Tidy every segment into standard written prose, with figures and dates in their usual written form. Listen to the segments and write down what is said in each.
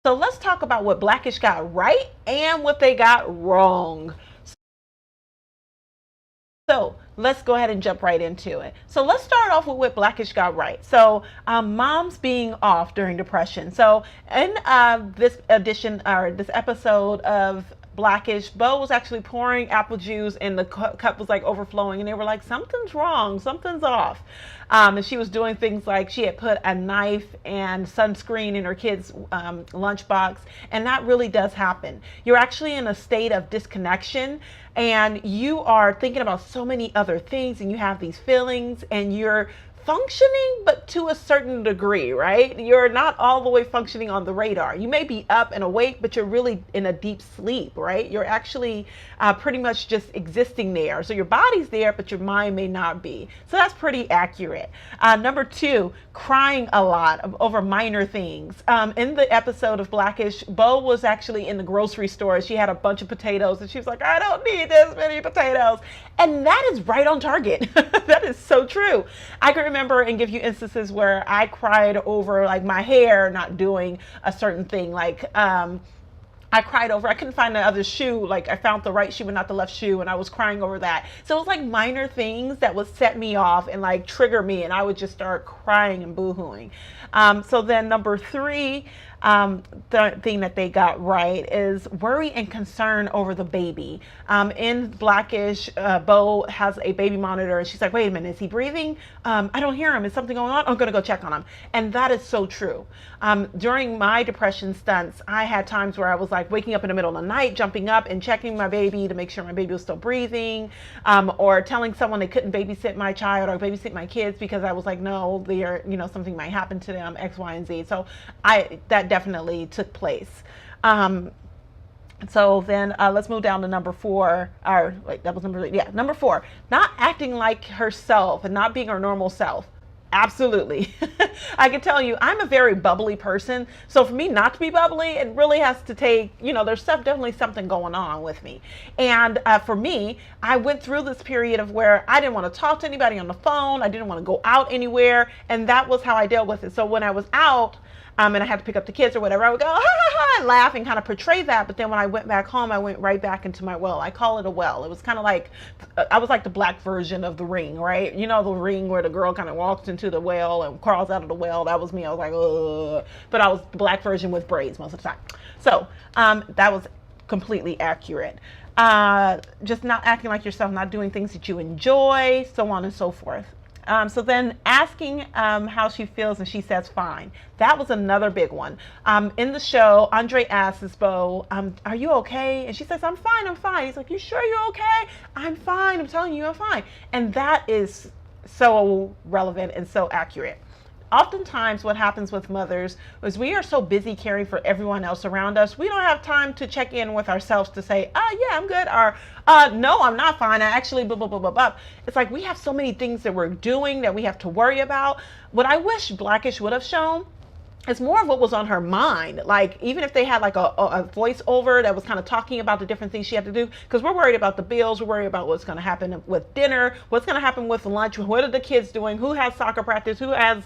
So let's talk about what Blackish got right and what they got wrong. So let's go ahead and jump right into it. So let's start off with what Blackish got right. So moms being off during depression. So in this edition or this episode of Blackish, Bo was actually pouring apple juice and the cup was like overflowing, and they were like, something's wrong, something's off. And she was doing things like she had put a knife and sunscreen in her kid's lunchbox, and that really does happen. You're actually in a state of disconnection, and you are thinking about so many other things, and you have these feelings, and you're functioning, but to a certain degree, right? You're not all the way functioning on the radar. You may be up and awake, but you're really in a deep sleep, right? You're actually pretty much just existing there. So your body's there, but your mind may not be. So that's pretty accurate. Number two, crying a lot over minor things. In the episode of Blackish, Bo was actually in the grocery store. She had a bunch of potatoes, and she was like, I don't need this many potatoes. And that is right on target. That is so true. I can remember and give you instances where I cried over like my hair not doing a certain thing. Like I cried over, I couldn't find the other shoe. Like I found the right shoe but not the left shoe, and I was crying over that. So it was like minor things that would set me off and like trigger me, and I would just start crying and boohooing. So then number three, the thing that they got right is worry and concern over the baby. In Blackish, Bo has a baby monitor, and she's like, wait a minute, is he breathing? I don't hear him. Is something going on? I'm going to go check on him. And that is so true. During my depression stunts, I had times where I was like waking up in the middle of the night, jumping up and checking my baby to make sure my baby was still breathing, or telling someone they couldn't babysit my child or babysit my kids because I was like, no, they're, something might happen to them, X, Y, and Z. So that definitely took place. So then let's move down to number four. Or wait, that was number three. Yeah, number four. Not acting like herself and not being her normal self. Absolutely. I can tell you, I'm a very bubbly person. So for me not to be bubbly, it really has to take, there's definitely something going on with me. And for me, I went through this period of where I didn't want to talk to anybody on the phone. I didn't want to go out anywhere. And that was how I dealt with it. So when I was out, and I had to pick up the kids or whatever, I would go, ha, ha, ha, and laugh and kind of portray that. But then when I went back home, I went right back into my well. I call it a well. It was kind of like, I was like the black version of The Ring, right? The Ring where the girl kind of walks into the well and crawls out of the well. That was me. I was like, ugh. But I was the black version with braids most of the time. So that was completely accurate. Just not acting like yourself, not doing things that you enjoy, so on and so forth. So then asking how she feels, and she says fine. That was another big one. In the show, Andre asks Bo, are you okay? And she says, I'm fine, I'm fine. He's like, you sure you're okay? I'm fine, I'm telling you, I'm fine. And that is so relevant and so accurate. Oftentimes what happens with mothers is we are so busy caring for everyone else around us, we don't have time to check in with ourselves to say, yeah, I'm good, or no, I'm not fine, I actually blah, blah, blah, blah, blah. It's like we have so many things that we're doing that we have to worry about. What I wish Blackish would have shown it's more of what was on her mind. Like, even if they had like a voiceover that was kind of talking about the different things she had to do, because we're worried about the bills, we're worried about what's going to happen with dinner, what's going to happen with lunch, what are the kids doing, who has soccer practice, who has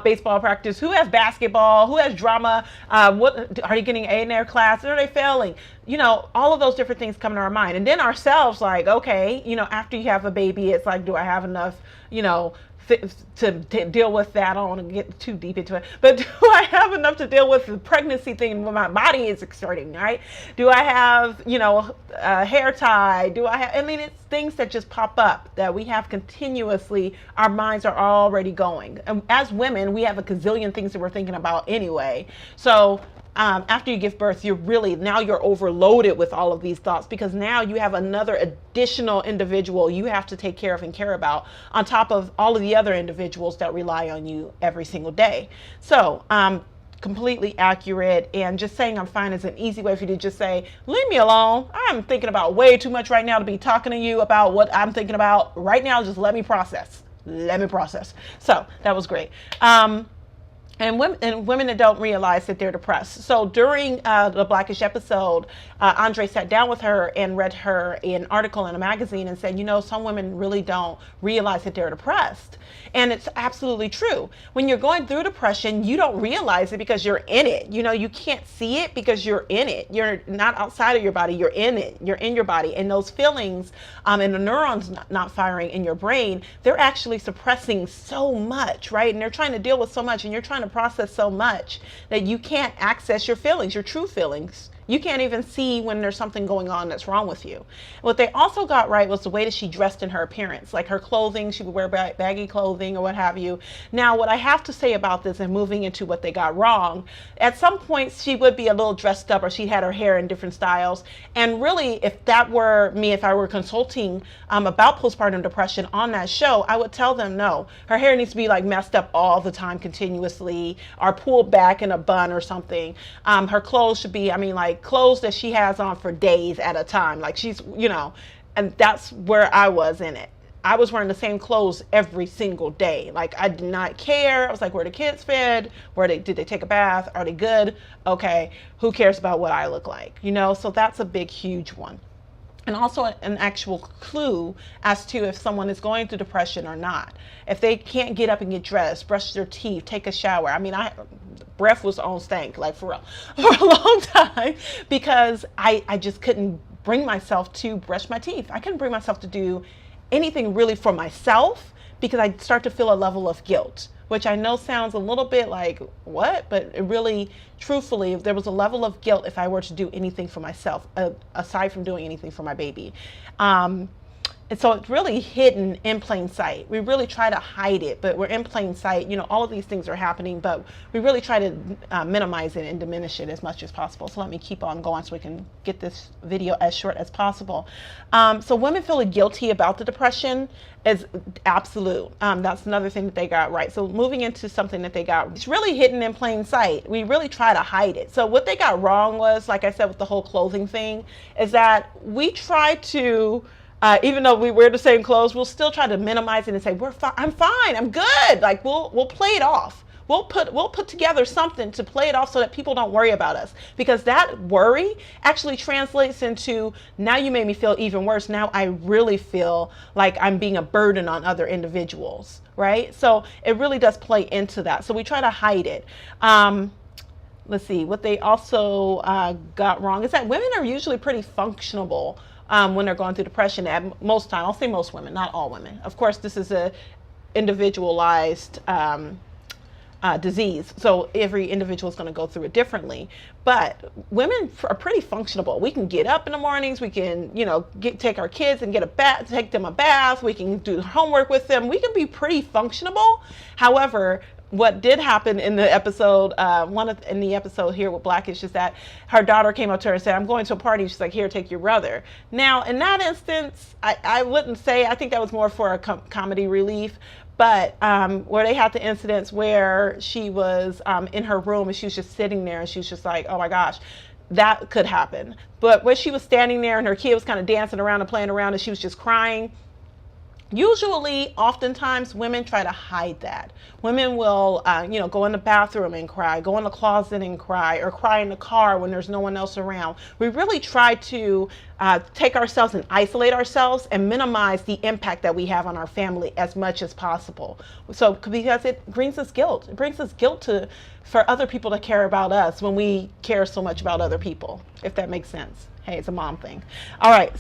baseball practice, who has basketball, who has drama, what are they getting A in their class, are they failing? All of those different things come to our mind. And then ourselves, like, okay, after you have a baby, it's like, do I have enough, to deal with that? I don't want to get too deep into it, but do I have enough to deal with the pregnancy thing when my body is exerting, right? Do I have, hair tie? Do I have, it's things that just pop up that we have continuously, our minds are already going. And as women, we have a gazillion things that we're thinking about anyway. So after you give birth, now you're overloaded with all of these thoughts, because now you have another additional individual you have to take care of and care about on top of all of the other individuals that rely on you every single day. So completely accurate. And just saying I'm fine is an easy way for you to just say, leave me alone. I'm thinking about way too much right now to be talking to you about what I'm thinking about right now. Just let me process. So that was great. and women that don't realize that they're depressed. So during the Blackish episode, Andre sat down with her and read her an article in a magazine and said, some women really don't realize that they're depressed. And it's absolutely true. When you're going through depression, you don't realize it because you're in it. You can't see it because you're in it. You're not outside of your body, you're in it. You're in your body. And those feelings and the neurons not firing in your brain, they're actually suppressing so much, right? And they're trying to deal with so much, and you're trying to process so much that you can't access your feelings, your true feelings. You can't even see when there's something going on that's wrong with you. What they also got right was the way that she dressed in her appearance, like her clothing. She would wear baggy clothing or what have you. Now, what I have to say about this, and moving into what they got wrong, at some points she would be a little dressed up, or she had her hair in different styles. And really, if that were me, if I were consulting about postpartum depression on that show, I would tell them, no, her hair needs to be like messed up all the time continuously, or pulled back in a bun or something. Her clothes should be, like clothes that she has on for days at a time. Like she's, and that's where I was in it. I was wearing the same clothes every single day. Like I did not care. I was like, where the kids fed? Did they take a bath? Are they good? Okay. Who cares about what I look like? So that's a big, huge one. And also an actual clue as to if someone is going through depression or not. If they can't get up and get dressed, brush their teeth, take a shower. Breath was on stank, like for real, for a long time, because I just couldn't bring myself to brush my teeth. I couldn't bring myself to do anything really for myself, because I'd start to feel a level of guilt, which I know sounds a little bit like, what? But it really, truthfully, there was a level of guilt if I were to do anything for myself, aside from doing anything for my baby. And so it's really hidden in plain sight. We really try to hide it, but we're in plain sight. All of these things are happening, but we really try to minimize it and diminish it as much as possible. So let me keep on going so we can get this video as short as possible. So women feeling guilty about the depression is absolute. That's another thing that they got right. So moving into something that they got, it's really hidden in plain sight. We really try to hide it. So what they got wrong was, like I said, with the whole clothing thing, is that we try to, even though we wear the same clothes, we'll still try to minimize it and say, I'm fine, I'm good. Like we'll play it off. We'll put together something to play it off so that people don't worry about us, because that worry actually translates into, now you made me feel even worse. Now I really feel like I'm being a burden on other individuals, right? So it really does play into that. So we try to hide it. Let's see, what they also got wrong is that women are usually pretty functional when they're going through depression at most time. I'll say most women, not all women. Of course, this is a individualized disease, so every individual is going to go through it differently. But women are pretty functional. We can get up in the mornings. We can, take our kids and take them a bath. We can do homework with them. We can be pretty functional. However, what did happen in the episode, in the episode here with Blackish, is that her daughter came up to her and said, I'm going to a party. She's like, here, take your brother. Now, in that instance, I wouldn't say, I think that was more for a comedy relief. But where they had the incidents where she was in her room and she was just sitting there and she was just like, oh my gosh, that could happen. But when she was standing there and her kid was kind of dancing around and playing around and she was just crying, usually, oftentimes, women try to hide that. Women will, go in the bathroom and cry, go in the closet and cry, or cry in the car when there's no one else around. We really try to take ourselves and isolate ourselves and minimize the impact that we have on our family as much as possible. So, because it brings us guilt. It brings us guilt for other people to care about us when we care so much about other people, if that makes sense. Hey, it's a mom thing. All right.